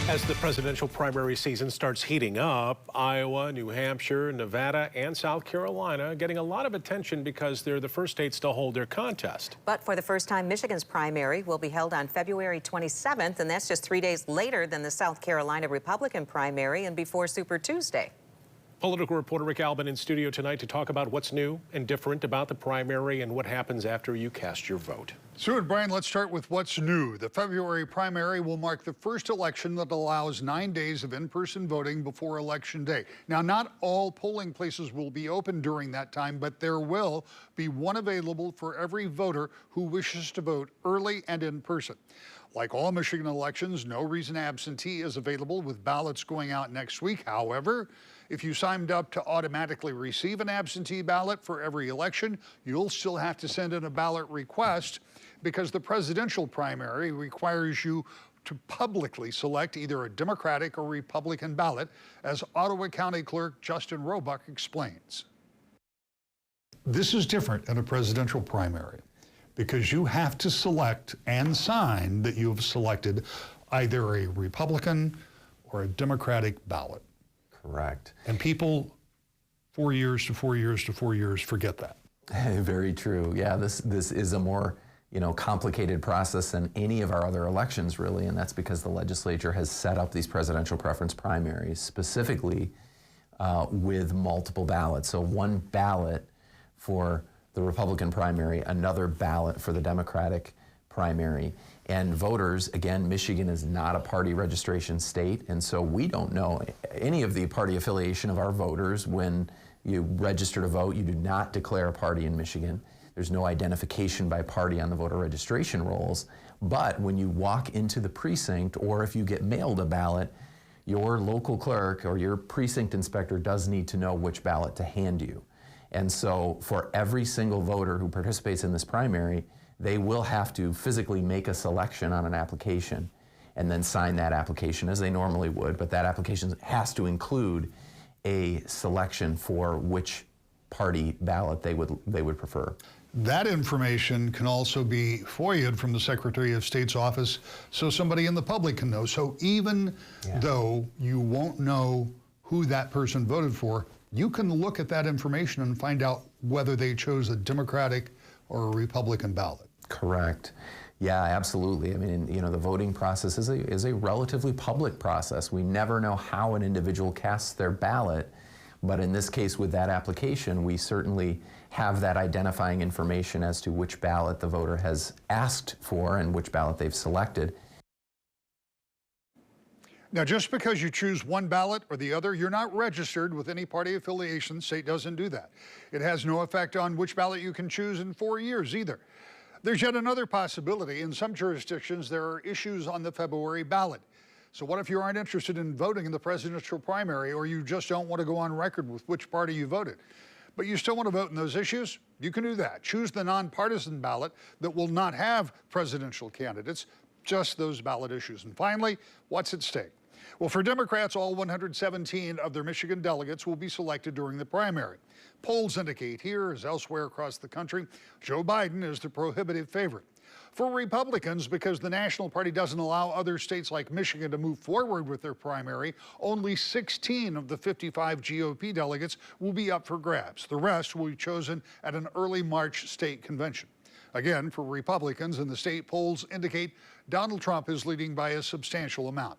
As the presidential primary season starts heating up, Iowa, New Hampshire, Nevada, and South Carolina getting a lot of attention because they're the first states to hold their contest. But for the first time, Michigan's primary will be held on February 27th, and that's just 3 days later than the South Carolina Republican primary and before Super Tuesday. Political reporter Rick Albin in studio tonight to talk about what's new and different about the primary and what happens after you cast your vote. Sue and Brian, let's start with what's new. The February primary will mark the first election that allows 9 days of in-person voting before Election Day. Now, not all polling places will be open during that time, but there will be one available for every voter who wishes to vote early and in person. Like all Michigan elections, no reason absentee is available with ballots going out next week. However, if you signed up to automatically receive an absentee ballot for every election, you'll still have to send in a ballot request because the presidential primary requires you to publicly select either a Democratic or Republican ballot, as Ottawa County Clerk Justin Roebuck explains. This is different in a presidential primary because you have to select and sign that you've selected either a Republican or a Democratic ballot. Correct. And people 4 years to 4 years to 4 years forget that. Very true. Yeah, this is a more complicated process than any of our other elections, really, and that's because the legislature has set up these presidential preference primaries specifically with multiple ballots. So one ballot for the Republican primary, another ballot for the Democratic primary. And voters, again, Michigan is not a party registration state, and so we don't know any of the party affiliation of our voters. When you register to vote, you do not declare a party in Michigan. There's no identification by party on the voter registration rolls. But when you walk into the precinct, or if you get mailed a ballot, your local clerk or your precinct inspector does need to know which ballot to hand you. And so for every single voter who participates in this primary, they will have to physically make a selection on an application and then sign that application as they normally would, but that application has to include a selection for which party ballot they would prefer. That information can also be FOIA'd from the Secretary of State's office so somebody in the public can know. So even though you won't know who that person voted for, you can look at that information and find out whether they chose a Democratic or a Republican ballot. Correct. Yeah, absolutely. I mean, the voting process is a relatively public process. We never know how an individual casts their ballot, but in this case with that application, we certainly have that identifying information as to which ballot the voter has asked for and which ballot they've selected. Now, just because you choose one ballot or the other, you're not registered with any party affiliation. State doesn't do that. It has no effect on which ballot you can choose in 4 years either. There's yet another possibility. In some jurisdictions, there are issues on the February ballot. So what if you aren't interested in voting in the presidential primary, or you just don't want to go on record with which party you voted, but you still want to vote in those issues? You can do that. Choose the nonpartisan ballot that will not have presidential candidates, just those ballot issues. And finally, what's at stake? Well, for Democrats, all 117 of their Michigan delegates will be selected during the primary. Polls indicate here, as elsewhere across the country, Joe Biden is the prohibitive favorite. For Republicans, because the National Party doesn't allow other states like Michigan to move forward with their primary, only 16 of the 55 GOP delegates will be up for grabs. The rest will be chosen at an early March state convention. Again, for Republicans in the state, polls indicate Donald Trump is leading by a substantial amount.